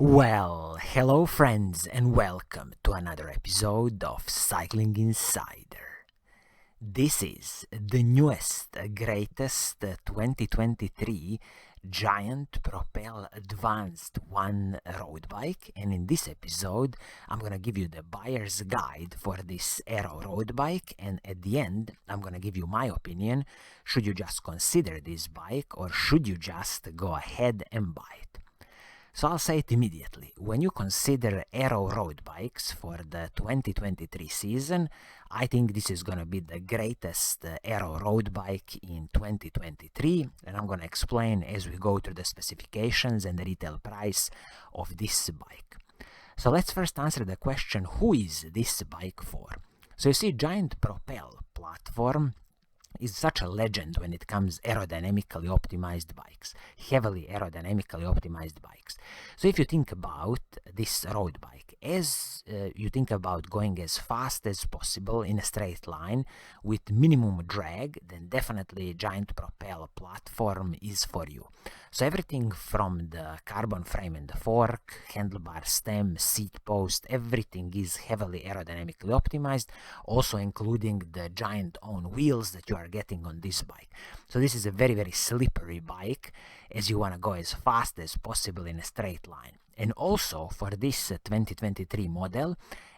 Well, hello friends and welcome to another episode of Cycling Insider. This is the newest, greatest 2023 GIANT PROPEL Advanced 1 road bike, and in this episode I'm gonna give you the buyer's guide for this Aero road bike, and at the end I'm gonna give you my opinion. Should you just consider this bike or should you just go ahead and buy it? So I'll say it immediately. When you consider Aero road bikes for the 2023 season, I think this is going to be the greatest Aero road bike in 2023, and I'm going to explain as we go through the specifications and the retail price of this bike. So let's first answer the question, who is this bike for? So you see, GIANT PROPEL platform is such a legend when it comes aerodynamically optimized bikes, heavily aerodynamically optimized bikes. So if you think about this road bike, as you think about going as fast as possible in a straight line with minimum drag, then definitely GIANT PROPEL platform is for you. So everything from the carbon frame and the fork, handlebar stem, seat post, everything is heavily aerodynamically optimized, also including the GIANT own wheels that you are getting on this bike. So this is a very slippery bike as you want to go as fast as possible in a straight line. And also for this 2023 model,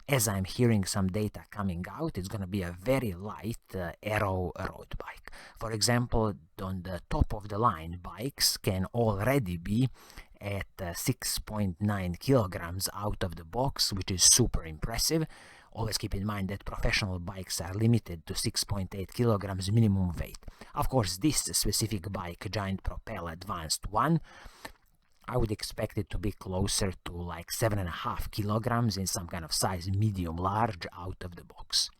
as I'm hearing some data coming out, it's going to be a very light Aero road bike. For example, on the top of the line bikes can already be at 6.9 kilograms out of the box, which is super impressive. Always keep in mind that professional bikes are limited to 6.8 kilograms minimum weight. Of course, this specific bike, GIANT PROPEL Advanced 1, I would expect it to be closer to like 7.5 kilograms in some kind of size medium large out of the box.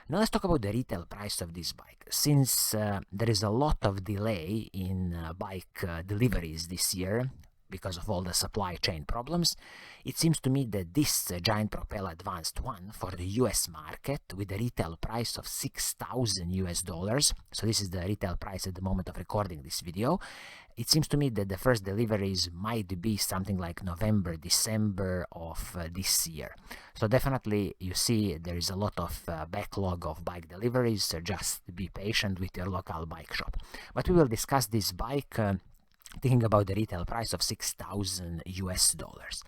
Now let's talk about the retail price of this bike. Since there is a lot of delay in bike deliveries this year because of all the supply chain problems, it seems to me that this GIANT PROPEL Advanced 1 for the US market with a retail price of $6,000, so this is the retail price at the moment of recording this video, it seems to me that the first deliveries might be something like November, December of this year. So definitely you see there is a lot of backlog of bike deliveries, so just be patient with your local bike shop. But we will discuss this bike thinking about the retail price of $6,000.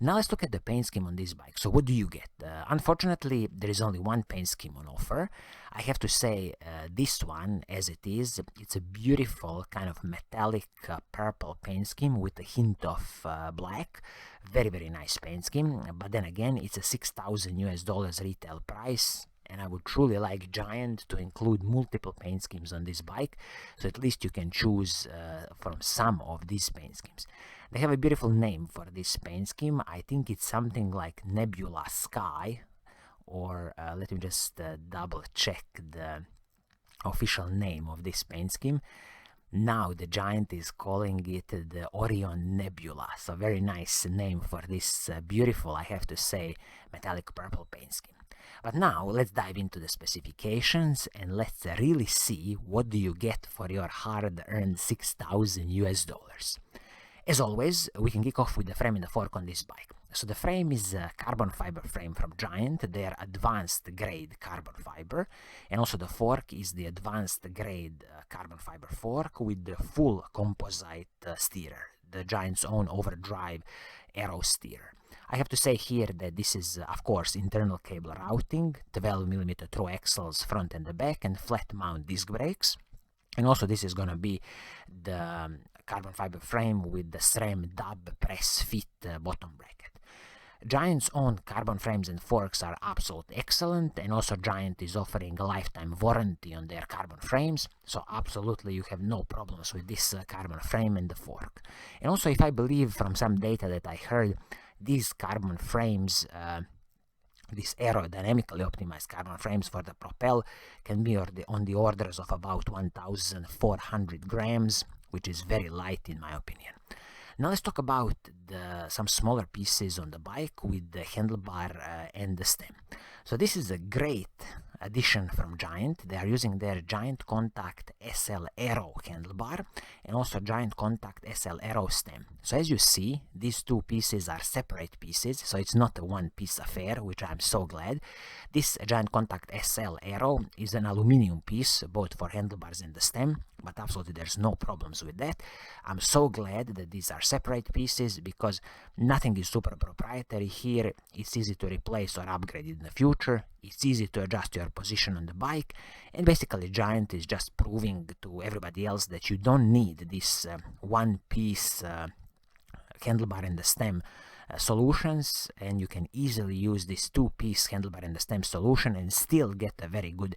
Now let's look at the paint scheme on this bike. So what do you get? Unfortunately, there is only one paint scheme on offer. I have to say this one, as it is, it's a beautiful kind of metallic purple paint scheme with a hint of black. Very nice paint scheme. But then again, it's a $6,000 retail price. And I would truly like GIANT to include multiple paint schemes on this bike, so at least you can choose from some of these paint schemes. They have a beautiful name for this paint scheme. I think it's something like Nebula Sky, or let me just double check the official name of this paint scheme. Now the GIANT is calling it the Orion Nebula, so very nice name for this beautiful, I have to say, metallic purple paint scheme. But now let's dive into the specifications and let's really see what do you get for your hard-earned $6,000. As always, we can kick off with the frame and the fork on this bike. So the frame is a carbon fiber frame from GIANT, their advanced grade carbon fiber, and also the fork is the advanced grade carbon fiber fork with the full composite steerer, the GIANT's own overdrive Aero steerer. I have to say here that this is, of course, internal cable routing, 12mm through axles front and the back, and flat mount disc brakes. And also this is going to be the carbon fiber frame with the SRAM dub press fit bottom bracket. GIANT's own carbon frames and forks are absolutely excellent, and also GIANT is offering a lifetime warranty on their carbon frames, so absolutely you have no problems with this carbon frame and the fork. And also, if I believe from some data that I heard, these carbon frames, these aerodynamically optimized carbon frames for the Propel can be on the orders of about 1,400 grams, which is very light in my opinion. Now let's talk about some smaller pieces on the bike with the handlebar and the stem. So this is a great addition from GIANT. They are using their GIANT Contact SL Aero handlebar and also GIANT Contact SL Aero stem. So as you see, these two pieces are separate pieces, so it's not a one-piece affair, which I'm so glad. This Giant Contact SL Aero is an aluminum piece, both for handlebars and the stem, but absolutely there's no problems with that. I'm so glad that these are separate pieces, because nothing is super proprietary here. It's easy to replace or upgrade in the future. It's easy to adjust your position on the bike, and basically Giant is just proving to everybody else that you don't need this one-piece handlebar and the stem solutions, and you can easily use this two-piece handlebar and the stem solution and still get a very good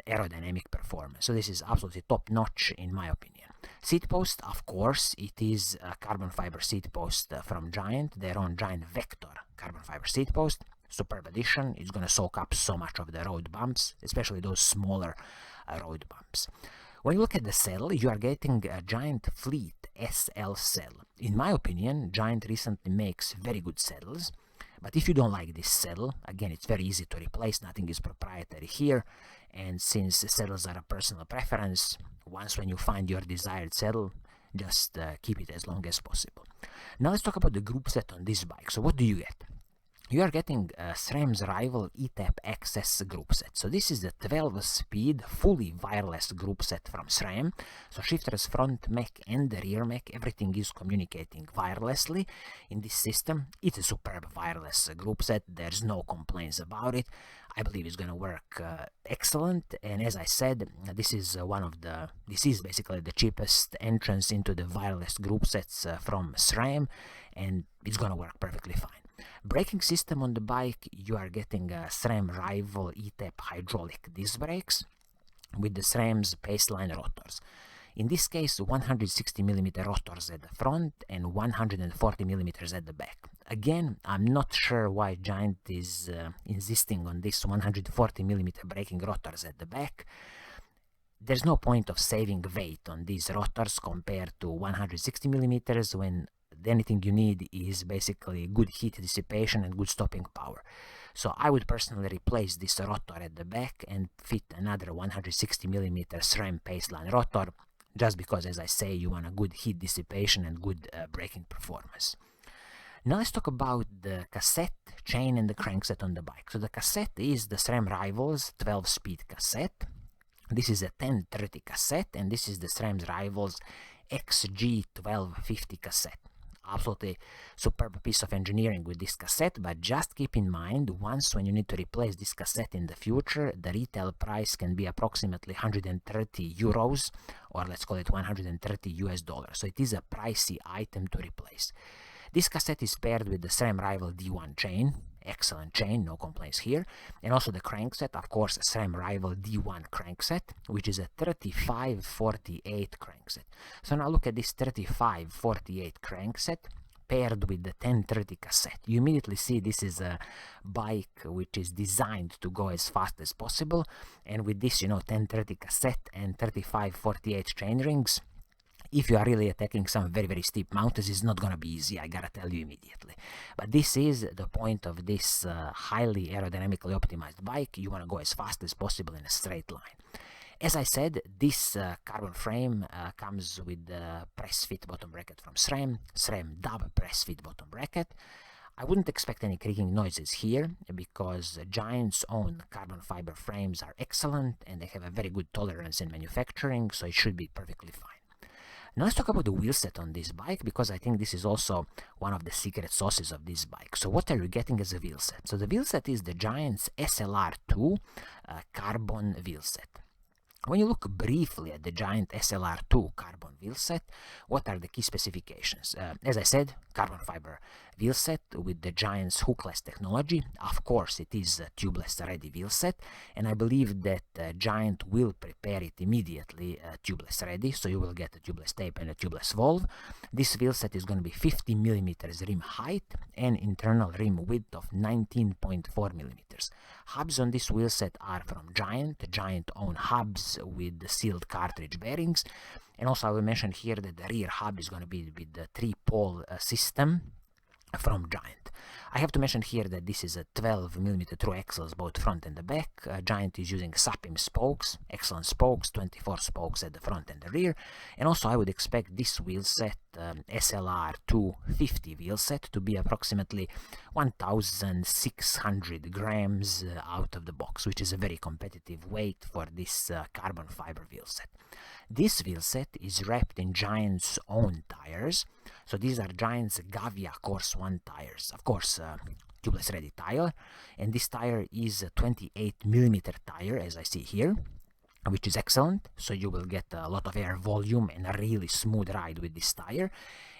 aerodynamic performance. So this is absolutely top-notch in my opinion. Seat post, of course, it is a carbon fiber seat post from Giant, their own Giant Vector carbon fiber seat post. Superb addition. It's going to soak up so much of the road bumps, especially those smaller road bumps. When you look at the saddle, you are getting a Giant Fleet SL saddle. In my opinion, Giant recently makes very good saddles, but if you don't like this saddle, again, it's very easy to replace, nothing is proprietary here, and since saddles are a personal preference, once when you find your desired saddle, just keep it as long as possible. Now let's talk about the group set on this bike. So what do you get? You are getting SRAM's rival ETAP XS group set. So this is the 12-speed, fully wireless group set from SRAM. So shifters, front mech and the rear mech, everything is communicating wirelessly in this system. It's a superb wireless group set. There's no complaints about it. I believe it's going to work excellent. And as I said, this is basically the cheapest entrance into the wireless group sets from SRAM, and it's going to work perfectly fine. Braking system on the bike, you are getting a SRAM rival ETAP hydraulic disc brakes with the SRAM's Paceline rotors. In this case, 160mm rotors at the front and 140mm at the back. Again, I'm not sure why Giant is insisting on this 140mm braking rotors at the back. There's no point of saving weight on these rotors compared to 160mm when the only thing you need is basically good heat dissipation and good stopping power. So I would personally replace this rotor at the back and fit another 160mm SRAM Paceline rotor, just because, as I say, you want a good heat dissipation and good braking performance. Now let's talk about the cassette, chain and the crankset on the bike. So the cassette is the SRAM Rivals 12-speed cassette. This is a 1030 cassette, and this is the SRAM's Rivals XG1250 cassette. Absolutely superb piece of engineering with this cassette, but just keep in mind, once when you need to replace this cassette in the future, the retail price can be approximately 130 euros, or let's call it 130 US dollars. So it is a pricey item to replace. This cassette is paired with the SRAM Rival D1 chain. Excellent chain, no complaints here. And also the crankset, of course, SRAM Rival D1 crankset, which is a 3548 crankset. So now look at this 3548 crankset paired with the 1030 cassette. You immediately see this is a bike which is designed to go as fast as possible. And with this, 1030 cassette and 3548 chain rings, if you are really attacking some very, very steep mountains, it's not going to be easy, I gotta tell you immediately. But this is the point of this highly aerodynamically optimized bike. You want to go as fast as possible in a straight line. As I said, this carbon frame comes with the press fit bottom bracket from SRAM, SRAM dub press fit bottom bracket. I wouldn't expect any creaking noises here, because Giant's own carbon fiber frames are excellent and they have a very good tolerance in manufacturing, so it should be perfectly fine. Now let's talk about the wheel set on this bike, because I think this is also one of the secret sauces of this bike. So what are you getting as a wheel set? So the wheel set is the Giant's SLR2 carbon wheel set. When you look briefly at the Giant SLR2 carbon wheel set, what are the key specifications? As I said, carbon fiber wheel set with the Giant's hookless technology. Of course, it is a tubeless ready wheel set, and I believe that Giant will prepare it immediately tubeless ready, so you will get a tubeless tape and a tubeless valve. This wheel set is going to be 50mm rim height and internal rim width of 19.4mm. Hubs on this wheel set are from Giant own hubs with sealed cartridge bearings, and also I will mention here that the rear hub is going to be with the 3-pole system from Giant. I have to mention here that this is a 12mm true axles both front and the back. Giant is using SAPIM spokes, excellent spokes, 24 spokes at the front and the rear. And also I would expect this wheel set, SLR 250 wheel set, to be approximately 1,600 grams out of the box, which is a very competitive weight for this carbon fiber wheel set. This wheel set is wrapped in Giant's own tires. So these are Giant's Gavia Course 1 tires. Of course, tubeless ready tire. And this tire is a 28mm tire, as I see here, which is excellent. So you will get a lot of air volume and a really smooth ride with this tire.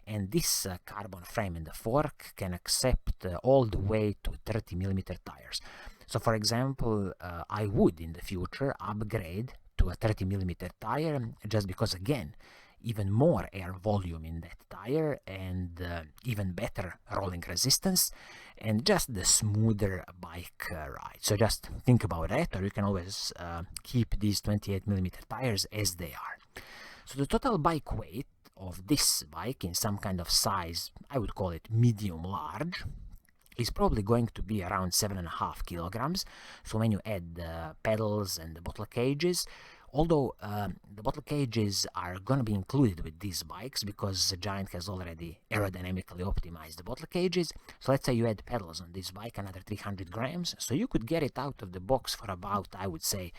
And this carbon frame in the fork can accept all the way to 30mm tires. So for example, I would in the future upgrade to a 30mm tire, just because, again, even more air volume in that tire and even better rolling resistance and just the smoother bike ride. So just think about that, or you can always keep these 28mm tires as they are. So the total bike weight of this bike in some kind of size, I would call it medium large, is probably going to be around 7.5 kilograms. So when you add the pedals and the bottle cages, although the bottle cages are going to be included with these bikes because Giant has already aerodynamically optimized the bottle cages. So let's say you add pedals on this bike, another 300 grams. So you could get it out of the box for about, I would say,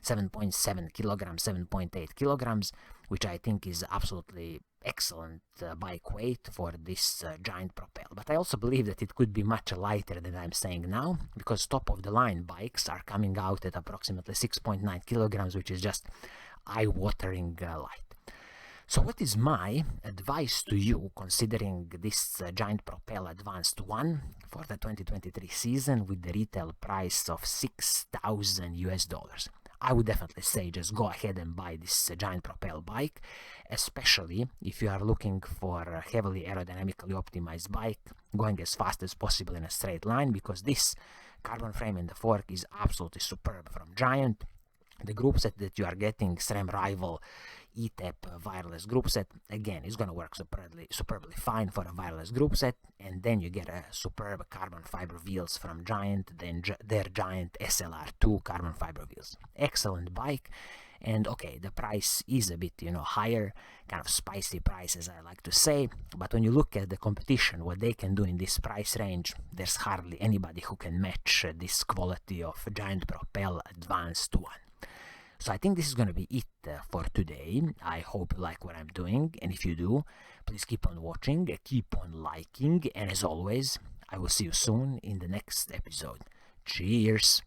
7.7 kilograms, 7.8 kilograms, which I think is absolutely excellent bike weight for this Giant Propel. But I also believe that it could be much lighter than I'm saying now, because top of the line bikes are coming out at approximately 6.9 kilograms, which is just eye-watering light. So what is my advice to you considering this Giant Propel Advanced 1 for the 2023 season with the retail price of $6,000? I would definitely say just go ahead and buy this Giant Propel bike, especially if you are looking for a heavily aerodynamically optimized bike going as fast as possible in a straight line, because this carbon frame in the fork is absolutely superb from Giant. The group set that you are getting, SRAM Rival ETAP wireless group set, again, is going to work superbly fine for a wireless group set. And then you get a superb carbon fiber wheels from Giant, then their Giant SLR2 carbon fiber wheels. Excellent bike. And okay, the price is a bit, higher, kind of spicy price, as I like to say. But when you look at the competition, what they can do in this price range, there's hardly anybody who can match this quality of Giant Propel Advanced 1. So I think this is going to be it for today. I hope you like what I'm doing, and if you do, please keep on watching, keep on liking, and as always, I will see you soon in the next episode. Cheers!